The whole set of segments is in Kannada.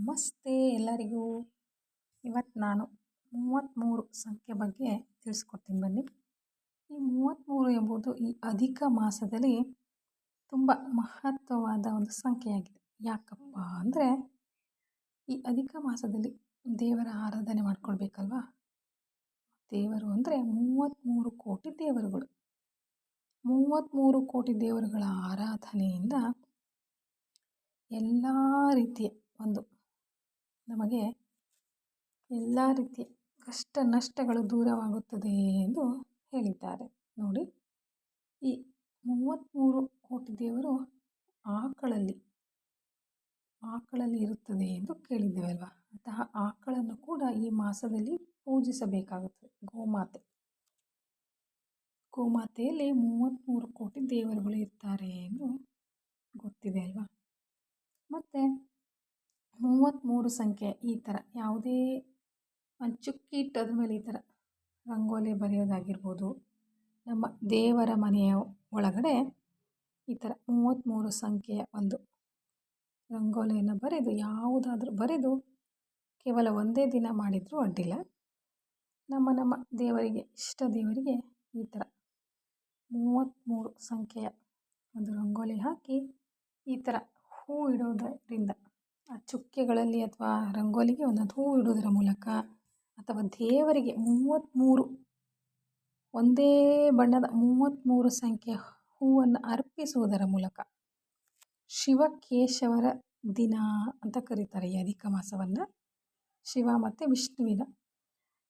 ನಮಸ್ತೆ ಎಲ್ಲರಿಗೂ. ಇವತ್ತು ನಾನು 33 ಸಂಖ್ಯೆ ಬಗ್ಗೆ ತಿಳಿಸ್ಕೊಡ್ತೀನಿ ಬನ್ನಿ. ಈ 33 ಎಂಬುದು ಈ ಅಧಿಕ ಮಾಸದಲ್ಲಿ ತುಂಬ ಮಹತ್ವವಾದ ಒಂದು ಸಂಖ್ಯೆಯಾಗಿದೆ. ಯಾಕಪ್ಪ ಅಂದರೆ ಈ ಅಧಿಕ ಮಾಸದಲ್ಲಿ ದೇವರ ಆರಾಧನೆ ಮಾಡ್ಕೊಳ್ಬೇಕಲ್ವಾ. ದೇವರು ಅಂದರೆ 33 ಕೋಟಿ ದೇವರುಗಳು. 33 ಕೋಟಿ ದೇವರುಗಳ ಆರಾಧನೆಯಿಂದ ಎಲ್ಲ ರೀತಿಯ ನಮಗೆ ಎಲ್ಲ ರೀತಿಯ ಕಷ್ಟ ನಷ್ಟಗಳು ದೂರವಾಗುತ್ತದೆ ಎಂದು ಹೇಳಿದ್ದಾರೆ. ನೋಡಿ, ಈ 33 ಕೋಟಿ ದೇವರು ಆಕಳಲ್ಲಿ ಇರುತ್ತದೆ ಎಂದು ಕೇಳಿದ್ದೇವಲ್ವಾ. ಅಂತಹ ಆಕಳನ್ನು ಕೂಡ ಈ ಮಾಸದಲ್ಲಿ ಪೂಜಿಸಬೇಕಾಗುತ್ತದೆ. ಗೋಮಾತೆಯಲ್ಲಿ 33 ಕೋಟಿ ದೇವರುಗಳು ಇರ್ತಾರೆ ಎಂದು ಗೊತ್ತಿದೆ ಅಲ್ವಾ. ಮತ್ತು 33 ಸಂಖ್ಯೆ ಈ ಥರ ಯಾವುದೇ ಒಂದು ಚುಕ್ಕಿ ಇಟ್ಟು ಅದ್ರ ಮೇಲೆ ಈ ಥರ ರಂಗೋಲಿ ಬರೆಯೋದಾಗಿರ್ಬೋದು. ನಮ್ಮ ದೇವರ ಮನೆಯ ಒಳಗಡೆ ಈ ಥರ 33 ಸಂಖ್ಯೆಯ ಒಂದು ರಂಗೋಲಿಯನ್ನು ಯಾವುದಾದ್ರೂ ಬರೆದು ಕೇವಲ ಒಂದೇ ದಿನ ಮಾಡಿದರೂ ಅಡ್ಡಿಲ್ಲ. ನಮ್ಮ ದೇವರಿಗೆ, ಇಷ್ಟ ದೇವರಿಗೆ ಈ ಥರ 33 ಸಂಖ್ಯೆಯ ಒಂದು ರಂಗೋಲಿ ಹಾಕಿ ಈ ಥರ ಹೂ ಇಡೋದರಿಂದ, ಆ ಚುಕ್ಕೆಗಳಲ್ಲಿ ಅಥವಾ ರಂಗೋಲಿಗೆ ಒಂದೊಂದು ಹೂ ಇಡೋದರ ಮೂಲಕ ಅಥವಾ ದೇವರಿಗೆ 33 ಒಂದೇ ಬಣ್ಣದ 33 ಸಂಖ್ಯೆಯ ಹೂವನ್ನು ಅರ್ಪಿಸುವುದರ ಮೂಲಕ, ಶಿವಕೇಶವರ ದಿನ ಅಂತ ಕರೀತಾರೆ ಈ ಅಧಿಕ ಮಾಸವನ್ನು. ಶಿವ ಮತ್ತು ವಿಷ್ಣುವಿನ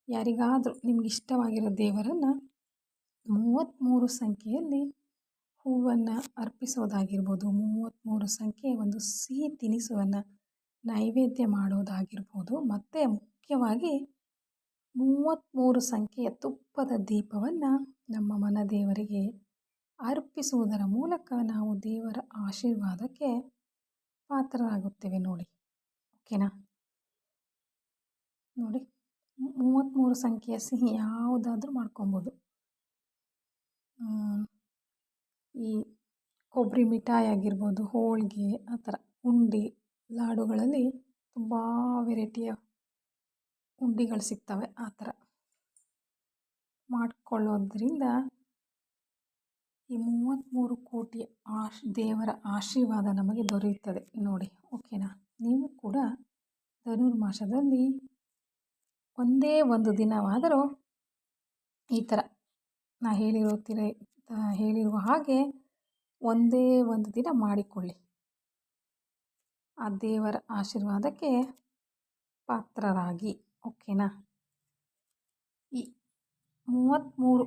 ಯಾರಿಗಾದರೂ ನಿಮ್ಗೆ ಇಷ್ಟವಾಗಿರೋ ದೇವರನ್ನು 33 ಸಂಖ್ಯೆಯಲ್ಲಿ ಹೂವನ್ನು ಅರ್ಪಿಸೋದಾಗಿರ್ಬೋದು. 33 ಸಂಖ್ಯೆಯ ಒಂದು ಸಿಹಿ ತಿನಿಸುವನ್ನು ನೈವೇದ್ಯ ಮಾಡೋದಾಗಿರ್ಬೋದು. ಮತ್ತು ಮುಖ್ಯವಾಗಿ 33 ಸಂಖ್ಯೆಯ ತುಪ್ಪದ ದೀಪವನ್ನು ನಮ್ಮ ಮನ ದೇವರಿಗೆ ಅರ್ಪಿಸುವುದರ ಮೂಲಕ ನಾವು ದೇವರ ಆಶೀರ್ವಾದಕ್ಕೆ ಪಾತ್ರರಾಗುತ್ತೇವೆ. ಓಕೆನಾ. ನೋಡಿ, 33 ಸಂಖ್ಯೆಯ ಸಿಹಿ ಯಾವುದಾದ್ರೂ ಮಾಡ್ಕೊಬೋದು. ಈ ಕೊಬ್ಬರಿ ಮಿಠಾಯಿ ಆಗಿರ್ಬೋದು, ಹೋಳಿಗೆ, ಆ ಥರ ಉಂಡೆ, ಲಾಡುಗಳಲ್ಲಿ ತುಂಬ ವೆರೈಟಿಯ ಉಂಡೆಗಳು ಸಿಗ್ತವೆ. ಆ ಥರ ಮಾಡಿಕೊಳ್ಳೋದ್ರಿಂದ ಈ 33 ಕೋಟಿ ದೇವರ ಆಶೀರ್ವಾದ ನಮಗೆ ದೊರೆಯುತ್ತದೆ ನೋಡಿ. ಓಕೆನಾ. ನೀವು ಕೂಡ ಧನುರ್ಮಾಸದಲ್ಲಿ ಒಂದೇ ಒಂದು ದಿನವಾದರೂ ಈ ಥರ ನಾ ಹೇಳಿರುವ ಹಾಗೆ ಒಂದೇ ಒಂದು ದಿನ ಮಾಡಿಕೊಳ್ಳಿ. ಆ ದೇವರ ಆಶೀರ್ವಾದಕ್ಕೆ ಪಾತ್ರರಾಗಿ. ಓಕೆನಾ. ಈ 33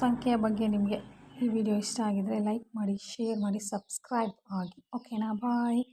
ಸಂಖ್ಯೆಯ ಬಗ್ಗೆ ನಿಮಗೆ ಈ ವಿಡಿಯೋ ಇಷ್ಟ ಆಗಿದರೆ ಲೈಕ್ ಮಾಡಿ, ಶೇರ್ ಮಾಡಿ, ಸಬ್ಸ್ಕ್ರೈಬ್ ಆಗಿ. ಓಕೆನಾ. ಬಾಯ್.